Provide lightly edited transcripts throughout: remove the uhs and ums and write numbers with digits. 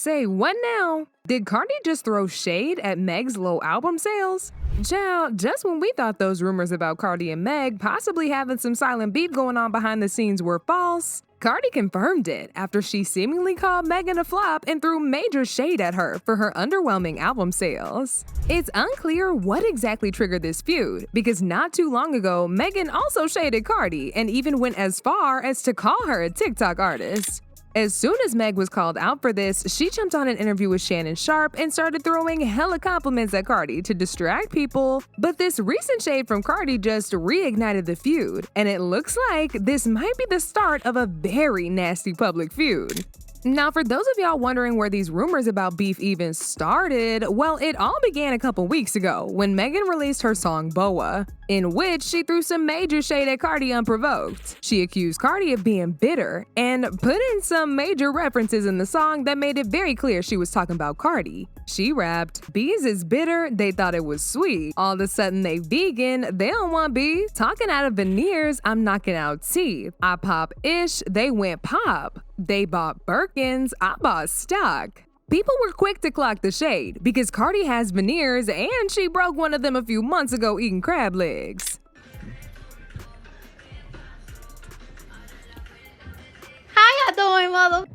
Say what now? Did Cardi just throw shade at Meg's low album sales? Child, just when we thought those rumors about Cardi and Meg possibly having some silent beef going on behind the scenes were false, Cardi confirmed it after she seemingly called Megan a flop and threw major shade at her for her underwhelming album sales. It's unclear what exactly triggered this feud, because not too long ago, Megan also shaded Cardi and even went as far as to call her a TikTok artist. As soon as Meg was called out for this, she jumped on an interview with Shanon Sharpe and started throwing hella compliments at Cardi to distract people. But this recent shade from Cardi just reignited the feud, and it looks like this might be the start of a very nasty public feud. Now, for those of y'all wondering where these rumors about beef even started, well, it all began a couple weeks ago when Megan released her song Boa, in which she threw some major shade at Cardi unprovoked. She accused Cardi of being bitter and put in some major references in the song that made it very clear she was talking about Cardi. She rapped, "Bees is bitter, they thought it was sweet. All of a sudden they vegan, they don't want beef. Talking out of veneers, I'm knocking out teeth. I pop ish, they went pop. They bought Birkins, I bought stock." People were quick to clock the shade because Cardi has veneers and she broke one of them a few months ago eating crab legs. How y'all doing, mother?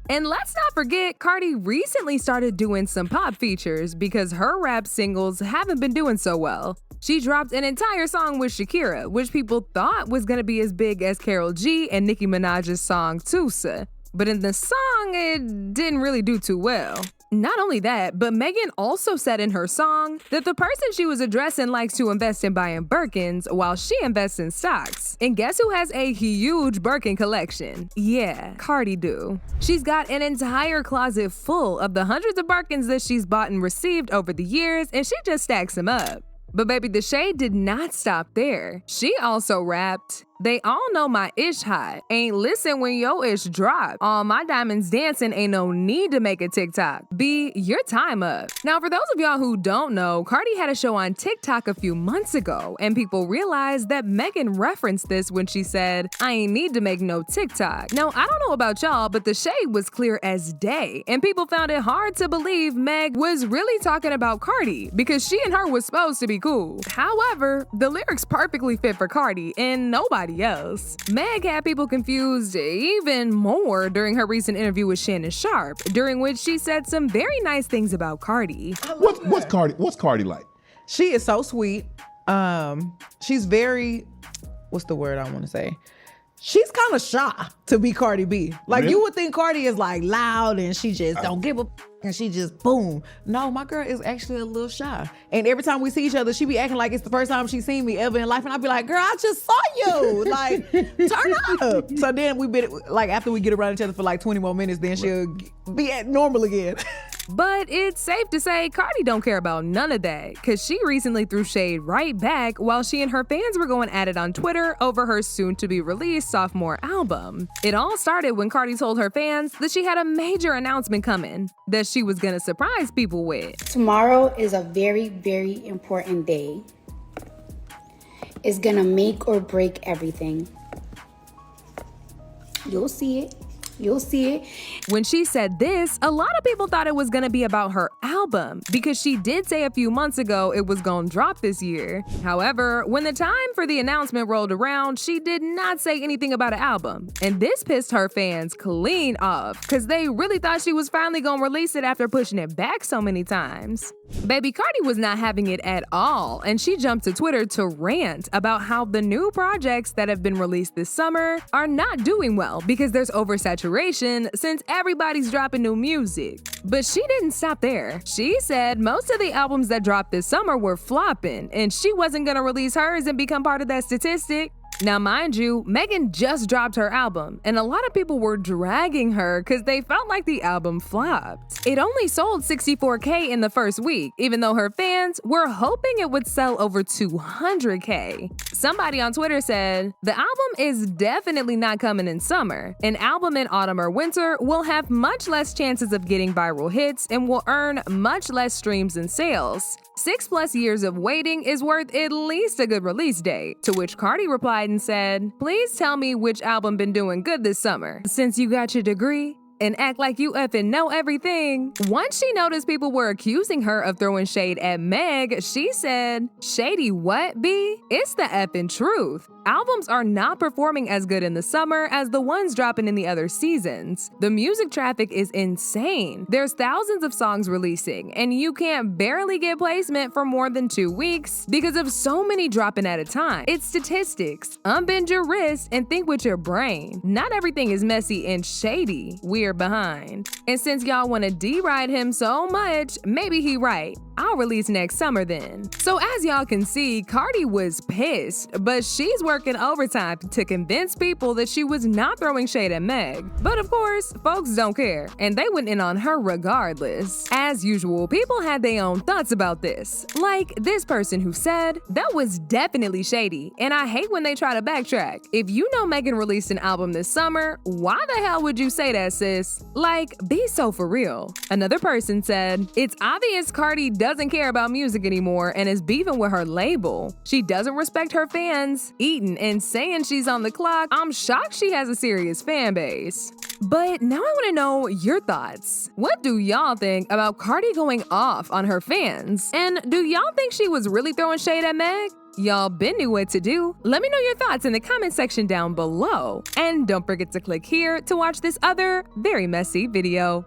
And let's not forget, Cardi recently started doing some pop features because her rap singles haven't been doing so well. She dropped an entire song with Shakira, which people thought was gonna be as big as Karol G and Nicki Minaj's song Tusa. But in the song, it didn't really do too well. Not only that, but Megan also said in her song that the person she was addressing likes to invest in buying Birkins while she invests in stocks. And guess who has a huge Birkin collection? Yeah, Cardi do. She's got an entire closet full of the hundreds of Birkins that she's bought and received over the years, and she just stacks them up. But baby, the shade did not stop there. She also rapped, "They all know my ish hot. Ain't listen when your ish drop. All my diamonds dancing, ain't no need to make a TikTok. B, your time up." Now, for those of y'all who don't know, Cardi had a show on TikTok a few months ago, and people realized that Megan referenced this when she said, "I ain't need to make no TikTok." Now, I don't know about y'all, but the shade was clear as day, and people found it hard to believe Meg was really talking about Cardi because she and her was supposed to be cool. However, the lyrics perfectly fit for Cardi and nobody else. Meg had people confused even more during her recent interview with Shanon Sharpe, during which she said some very nice things about Cardi. What's Cardi like? She is so sweet. She's very, what's the word I want to say? She's kind of shy to be Cardi B. Like, Really? you would think Cardi is like loud and she just don't give a and she just boom. No, my girl is actually a little shy. And every time we see each other, she be acting like it's the first time she's seen me ever in life. And I'd be like, girl, I just saw you. Like, turn up. So then we been like, after we get around each other for like 20 more minutes, then she'll be at normal again. But it's safe to say Cardi don't care about none of that, because she recently threw shade right back while she and her fans were going at it on Twitter over her soon-to-be-released sophomore album. It all started when Cardi told her fans that she had a major announcement coming that she was gonna surprise people with. Tomorrow is a very, very important day. It's gonna make or break everything. You'll see it. You'll see it. When she said this, a lot of people thought it was gonna be about her album because she did say a few months ago it was gonna drop this year. However, when the time for the announcement rolled around, she did not say anything about an album. And this pissed her fans clean off because they really thought she was finally gonna release it after pushing it back so many times. Baby Cardi was not having it at all, and she jumped to Twitter to rant about how the new projects that have been released this summer are not doing well because there's oversaturation since everybody's dropping new music. But she didn't stop there. She said most of the albums that dropped this summer were flopping, and she wasn't gonna release hers and become part of that statistic. Now, mind you, Megan just dropped her album, and a lot of people were dragging her because they felt like the album flopped. It only sold 64K in the first week, even though her fans were hoping it would sell over 200K. Somebody on Twitter said, "The album is definitely not coming in summer. An album in autumn or winter will have much less chances of getting viral hits and will earn much less streams and sales. 6+ years of waiting is worth at least a good release date." To which Cardi replied and said, "Please tell me which album been doing good this summer, since you got your degree and act like you effing know everything." Once she noticed people were accusing her of throwing shade at Meg, she said, "Shady what, B? It's the effing truth. Albums are not performing as good in the summer as the ones dropping in the other seasons. The music traffic is insane. There's thousands of songs releasing, and you can't barely get placement for more than 2 weeks because of so many dropping at a time. It's statistics. Unbend your wrist and think with your brain. Not everything is messy and shady. We're behind. And since y'all want to deride him so much, maybe he right. I'll release next summer then." So as y'all can see, Cardi was pissed, but she's working overtime to convince people that she was not throwing shade at Meg. But of course, folks don't care, and they went in on her regardless. As usual, people had their own thoughts about this. Like this person who said, "That was definitely shady, and I hate when they try to backtrack. If you know Megan released an album this summer, why the hell would you say that, sis? Like, be so for real." Another person said, "It's obvious Cardi doesn't care about music anymore and is beefing with her label. She doesn't respect her fans, eating and saying she's on the clock. I'm shocked she has a serious fan base." But now I want to know your thoughts. What do y'all think about Cardi going off on her fans? And do y'all think she was really throwing shade at Meg? Y'all been knew what to do. Let me know your thoughts in the comment section down below. And don't forget to click here to watch this other very messy video.